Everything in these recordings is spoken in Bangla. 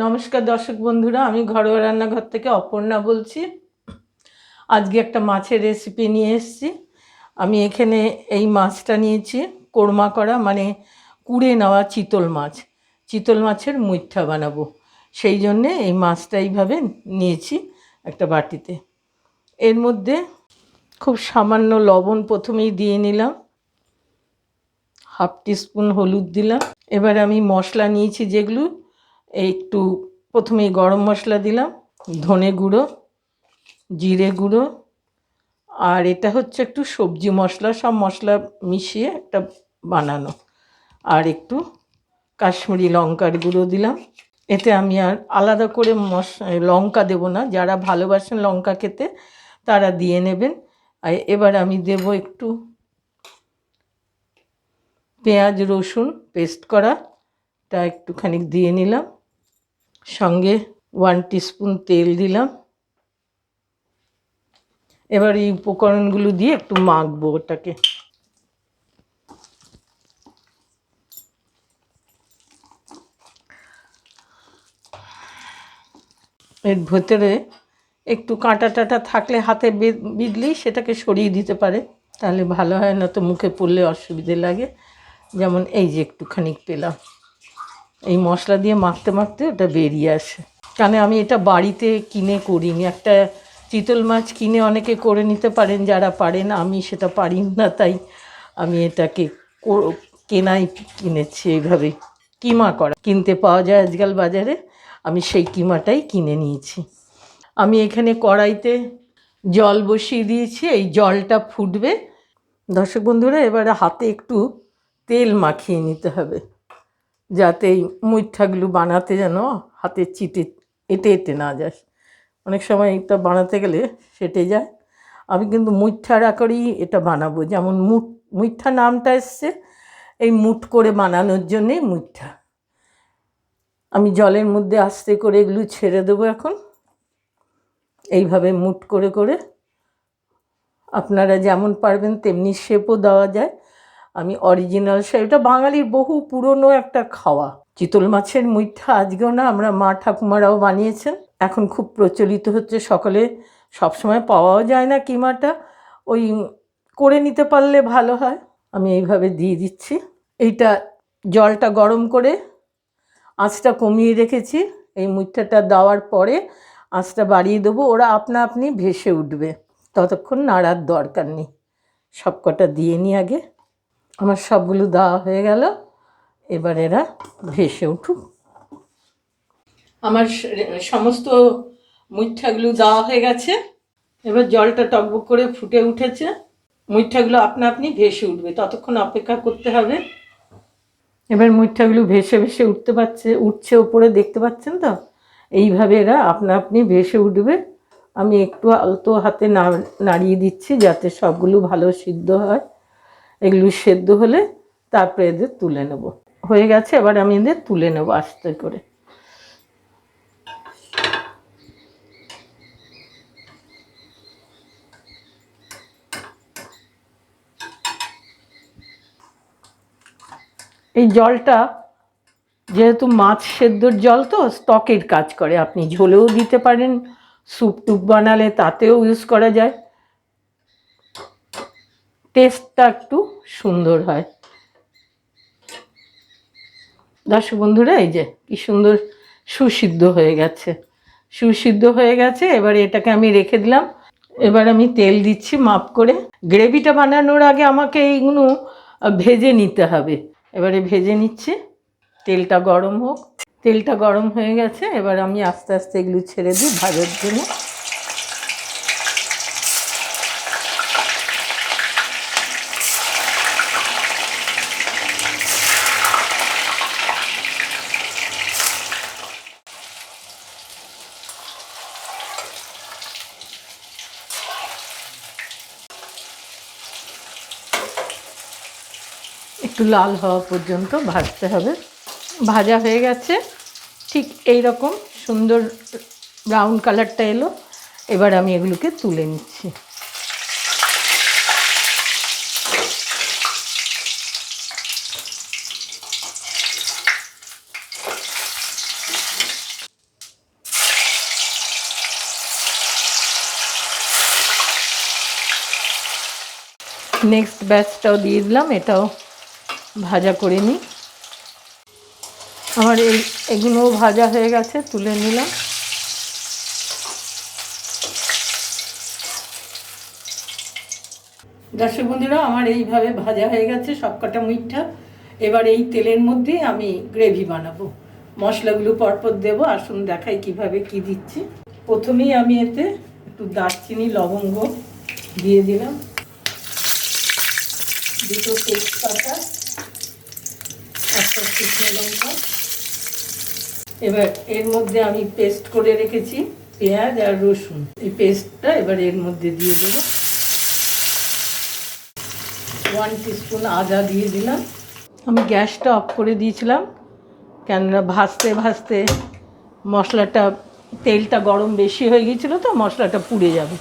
নমস্কার দর্শক বন্ধুরা, আমি ঘরোয়া রান্নাঘর থেকে অপর্ণা বলছি। আজকে একটা মাছের রেসিপি নিয়ে এসেছি। আমি এখানে এই মাছটা নিয়েছি কোরমা করা, মানে কুড়ে নেওয়া চিতল মাছের মুইঠা বানাবো। সেই জন্যে এই মাছটা এইভাবে নিয়েছি একটা বাটিতে। এর মধ্যে খুব সামান্য লবণ প্রথমেই দিয়ে নিলাম, হাফ টিস্পুন হলুদ দিলাম। এবার আমি মশলা নিয়েছি যেগুলো, একটু প্রথমেই গরম মশলা দিলাম, ধনে গুঁড়ো, জিরে গুঁড়ো, আর এটা হচ্ছে একটু সবজি মশলা, সব মশলা মিশিয়ে একটা বানানো, আর একটু কাশ্মীরি লঙ্কার গুঁড়ো দিলাম। এতে আমি আর আলাদা করে লঙ্কা দেব না, যারা ভালোবাসেন লঙ্কা খেতে তারা দিয়ে নেবেন। আর এবার আমি দেব একটু পেঁয়াজ রসুন পেস্ট করাটা একটুখানি দিয়ে নিলাম, সঙ্গে 1 টিস্পুন তেল দিলাম। এবার এই উপকরণগুলো দিয়ে একটু মাখবো ওটাকে। এর ভেতরে একটু কাঁটা টাটা থাকলে হাতে বিঁধলেই সেটাকে সরিয়ে দিতে পারে, তাহলে ভালো হয়, না তো মুখে পড়লে অসুবিধে লাগে। যেমন এই যে একটুখানি পেলাম, এই মশলা দিয়ে মাখতে মাখতে ওটা বেরিয়ে আসে। কারণ আমি এটা বাড়িতে কিনে করিনি, একটা চিতল মাছ কিনে অনেকে করে নিতে পারেন যারা পারেন, আমি সেটা পারি না, তাই আমি এটাকে কেনাই কিনেছি। এইভাবে কিমা করা কিনতে পাওয়া যায় আজকাল বাজারে, আমি সেই কিমাটাই কিনে নিয়েছি। আমি এখানে কড়াইতে জল বসিয়ে দিয়েছি, এই জলটা ফুটবে। দর্শক বন্ধুরা, এবারে হাতে একটু তেল মাখিয়ে নিতে হবে, যাতে এই মুইঠাগুলো বানাতে যেন হাতে চিটে এঁটে না যায়। অনেক সময় এটা বানাতে গেলে সেটে যায়। আমি কিন্তু মুইঠার আকারেই এটা বানাবো, যেমন মুইঠা নামটা এসছে এই মুঠ করে বানানোর জন্যেই মুইঠা। আমি জলের মধ্যে আস্তে করে এগুলো ছেড়ে দেবো এখন, এইভাবে মুঠ করে করে। আপনারা যেমন পারবেন তেমনি শেপও দেওয়া যায়। আমি অরিজিনাল শেপ, এটা বাঙালির বহু পুরনো একটা খাওয়া। চিতল মাছের মুইঠা আজকেও না, আমরা মা ঠাকুমারাও বানিয়েছেন, এখন খুব প্রচলিত হচ্ছে। সকলে সবসময় পাওয়াও যায় না কিমাটা, ওই করে নিতে পারলে ভালো হয়। আমি এইভাবে দিয়ে দিচ্ছি। এইটা জলটা গরম করে আঁচটা কমিয়ে রেখেছি, এই মুইঠাটা দেওয়ার পরে আঁচটা বাড়িয়ে দেবো, ওরা আপনা আপনি ভেসে উঠবে, ততক্ষণ নাড়ার দরকার নেই। সব কটা দিয়ে নিই আগে। আমার সবগুলো দেওয়া হয়ে গেল, এবার এরা ভেসে উঠুক। আমার সমস্ত মুইঠাগুলো দেওয়া হয়ে গেছে, এবার জলটা টকবক করে ফুটে উঠেছে, মুইঠাগুলো আপনা আপনি ভেসে উঠবে, ততক্ষণ অপেক্ষা করতে হবে। এবার মুইঠাগুলো ভেসে ভেসে উঠছে ওপরে, দেখতে পাচ্ছেন তো? এইভাবে এরা আপনা আপনি ভেসে উঠবে। আমি একটু আলতো হাতে নাড়িয়ে দিচ্ছি যাতে সবগুলো ভালো সিদ্ধ হয়। এগুলো সেদ্ধ হলে তারপরে এদের তুলে নেব। হয়ে গেছে, এবার আমি এদের তুলে নেব আস্তে করে। এই জলটা যেহেতু মাছ সেদ্ধর জল, তো স্টকের কাজ করে। আপনি ঝোলেও দিতে পারেন, স্যুপ টুপ বানালে তাতেও ইউজ করা যায়, টেস্টটা একটু সুন্দর হয়। দর্শক বন্ধুরা, এই যে কি সুন্দর সুসিদ্ধ হয়ে গেছে। এবারে এটাকে আমি রেখে দিলাম। এবার আমি তেল দিচ্ছি মাপ করে। গ্রেভিটা বানানোর আগে আমাকে এইগুলো ভেজে নিতে হবে। এবারে ভেজে নিচ্ছি, তেলটা গরম হোক। তেলটা গরম হয়ে গেছে, এবার আমি আস্তে আস্তে এগুলো ছেড়ে দিই ভাজার জন্য। একটু লাল হওয়া পর্যন্ত ভাজতে হবে। ভাজা হয়ে গেছে, ঠিক এই রকম সুন্দর ব্রাউন কালারটা এলো। এবার আমি এগুলোকে তুলে নিচ্ছি। নেক্সট ব্যাচটাও দিয়ে দিলাম, এটাও ভাজা করে নিই। আমার এগুলোও ভাজা হয়ে গেছে, তুলে নিলাম। দর্শক বন্ধুরা, আমার এইভাবে ভাজা হয়ে গেছে সবকটা মুইঠা। এবার এই তেলের মধ্যে আমি গ্রেভি বানাবো। মশলাগুলো পরপর দেবো, আসুন দেখাই কিভাবে কি দিচ্ছি। প্রথমেই আমি এতে একটু দারচিনি লবঙ্গ দিয়ে দিলাম, দুটো তেজপাতা, একটা শুকনো লঙ্কা। এবার এর মধ্যে আমি পেস্ট করে রেখেছি পেঁয়াজ আর রসুন, এই পেস্টটা এবার এর মধ্যে দিয়ে দেবো। 1 টিস্পুন আদা দিয়ে দিলাম। আমি গ্যাসটা অফ করে দিয়েছিলাম, কেননা ভাজতে ভাজতে মশলাটা, তেলটা গরম বেশি হয়ে গিয়েছিলো তো মশলাটা পুড়ে যাবে।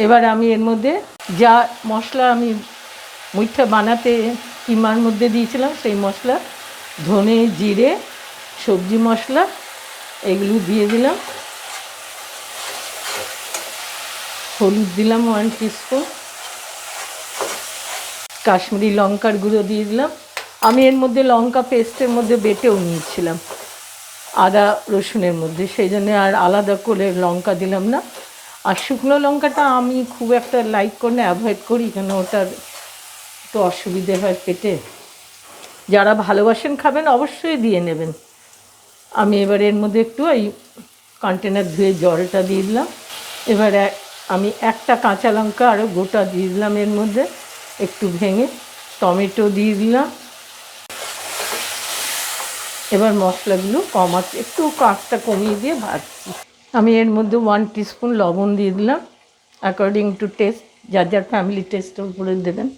এবার আমি এর মধ্যে যা মশলা আমি মুইঠা বানাতে কিমার মধ্যে দিয়েছিলাম সেই মশলা, ধনে জিরে সবজি মশলা এগুলো দিয়ে দিলাম। হলুদ দিলাম 1 টিস্পুন, কাশ্মীরি লঙ্কার গুঁড়ো দিয়ে দিলাম। আমি এর মধ্যে লঙ্কা পেস্টের মধ্যে বেটেও নিয়েছিলাম আদা রসুনের মধ্যে, সেই জন্য আর আলাদা করে লঙ্কা দিলাম না। আর শুকনো লঙ্কাটা আমি খুব একটা লাইক করে না, অ্যাভয়েড করি, কেন ওটার একটু অসুবিধে হয় পেটে। যারা ভালোবাসেন খাবেন অবশ্যই দিয়ে নেবেন। আমি এবার এর মধ্যে একটু এই কন্টেনার ধুয়ে জলটা দিয়ে দিলাম। এবার আমি একটা কাঁচা লঙ্কা আরও গোটা দিয়ে দিলাম এর মধ্যে একটু ভেঙে, টমেটো দিয়ে দিলাম। এবার মশলাগুলো কমাতে একটু কাঁচটা কমিয়ে দিয়ে ভাজছি। আমি এর মধ্যে 1 টিস্পুন লবণ দিয়ে দিলাম, অ্যাকর্ডিং টু টেস্ট, যার যার ফ্যামিলি টেস্টের উপরে দেবেন।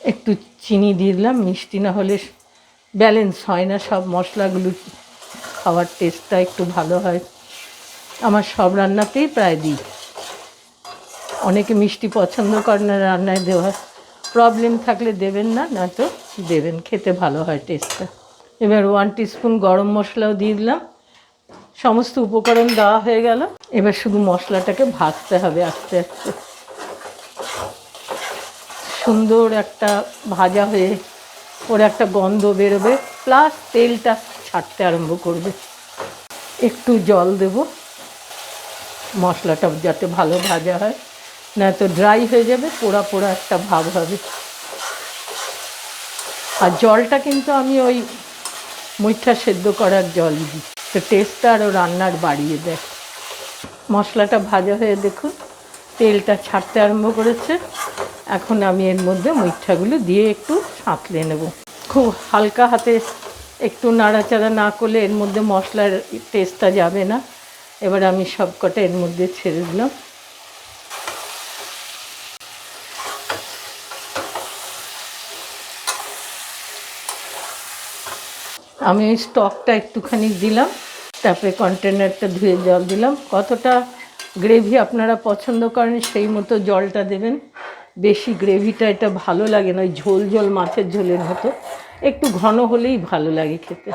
একটু চিনি দিয়ে দিলাম, মিষ্টি না হলে ব্যালেন্স হয় না, সব মশলাগুলো খাওয়ার টেস্টটা একটু ভালো হয়। আমার সব রান্নাতেই প্রায় দিই, অনেকে মিষ্টি পছন্দ করে না রান্নায় দেওয়া, প্রবলেম থাকলে দেবেন না, নয়তো দেবেন, খেতে ভালো হয় টেস্টটা। এবার 1 টিস্পুন গরম মশলাও দিয়ে দিলাম। সমস্ত উপকরণ দেওয়া হয়ে গেল, এবার শুধু মশলাটাকে ভাজতে হবে আস্তে আস্তে। সুন্দর একটা ভাজা হয়ে ওর একটা গন্ধ বেরোবে, প্লাস তেলটা ছাড়তে আরম্ভ করবে। একটু জল দেব মশলাটা যাতে ভালো ভাজা হয়, না তো ড্রাই হয়ে যাবে, পোড়া পোড়া একটা ভাব হবে। আর জলটা কিন্তু আমি ওই মুইঠা সেদ্ধ করার জলই দিই, তো টেস্টটা আরও রান্নার বাড়িয়ে দেয়। মশলাটা ভাজা হয়ে দেখুন তেলটা ছাড়তে আরম্ভ করেছে। এখন আমি এর মধ্যে মুইঠাগুলো দিয়ে একটু সাঁতলে নেব, খুব হালকা হাতে, একটু নাড়াচাড়া না করলে এর মধ্যে মশলার টেস্টটা যাবে না। এবার আমি সব কটা এর মধ্যে ছেড়ে দিলাম। আমি ওই স্টকটা একটুখানি দিলাম, তারপরে কন্টেনারটা ধুয়ে জল দিলাম। কতটা গ্রেভি আপনারা পছন্দ করেন সেই মতো জলটা দেবেন। বেশি গ্রেভিটা এটা ভালো লাগে না, ওই ঝোল ঝোল মাছের ঝোলের মতো, একটু ঘন হলেই ভালো লাগে খেতে।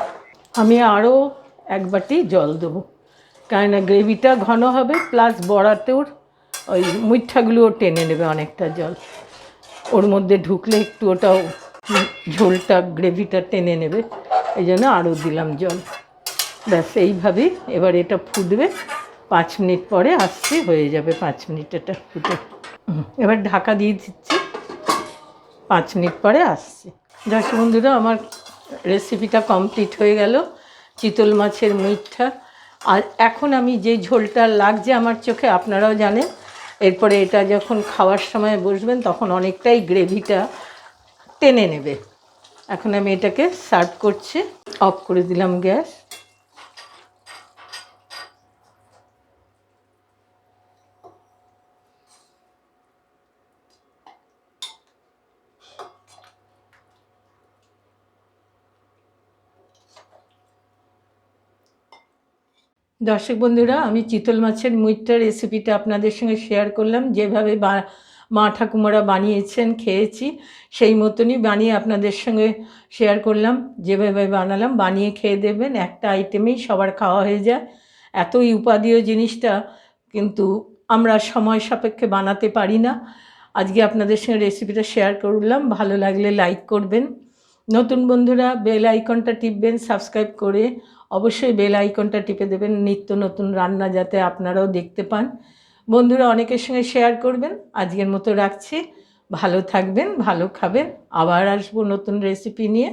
আমি আরও 1 বাটি জল দেবো, কেননা গ্রেভিটা ঘন হবে, প্লাস বড়াতেও ওই মুইঠাগুলোও টেনে নেবে অনেকটা জল, ওর মধ্যে ঢুকলে একটু ওটাও ঝোলটা গ্রেভিটা টেনে নেবে, এই জন্য আরও দিলাম জল। ব্যাস এইভাবেই এবার এটা ফুটবে, 5 মিনিট পরে আসছে, হয়ে যাবে 5 মিনিট এটা ফুটে। এবার ঢাকা দিয়ে দিচ্ছি, 5 মিনিট পরে আসছে। দর্শক বন্ধুরা, আমার রেসিপিটা কমপ্লিট হয়ে গেল, চিতল মাছের মুইঠা। আর এখন আমি যে ঝোলটা লাগছে আমার চোখে, আপনারাও জানেন, এরপরে এটা যখন খাওয়ার সময় বসবেন তখন অনেকটাই গ্রেভিটা টেনে নেবে। এখন আমি এটাকে সার্ভ করছি, অফ করে দিলাম গ্যাস। দর্শক বন্ধুরা, আমি চিতল মাছের মুইঠা রেসিপিটা আপনাদের সঙ্গে শেয়ার করলাম। যেভাবে মা ঠাকুমারা বানিয়েছেন খেয়েছি, সেই মতনই বানিয়ে আপনাদের সঙ্গে শেয়ার করলাম। যেভাবে বানালাম বানিয়ে খেয়ে দেবেন, একটা আইটেমেই সবার খাওয়া হয়ে যায়। এতই উপাদেয় জিনিসটা কিন্তু আমরা সময় সাপেক্ষে বানাতে পারি না। আজকে আপনাদের সঙ্গে রেসিপিটা শেয়ার করলাম। ভালো লাগলে লাইক করবেন, নতুন বন্ধুরা বেল আইকনটা টিপবেন, সাবস্ক্রাইব করে অবশ্যই বেল আইকনটা টিপে দেবেন, নিত্য নতুন রান্না যাতে আপনারাও দেখতে পান। বন্ধুরা অনেকের সঙ্গে শেয়ার করবেন। আজকের মতো রাখছি, ভালো থাকবেন, ভালো খাবেন, আবার আসবো নতুন রেসিপি নিয়ে।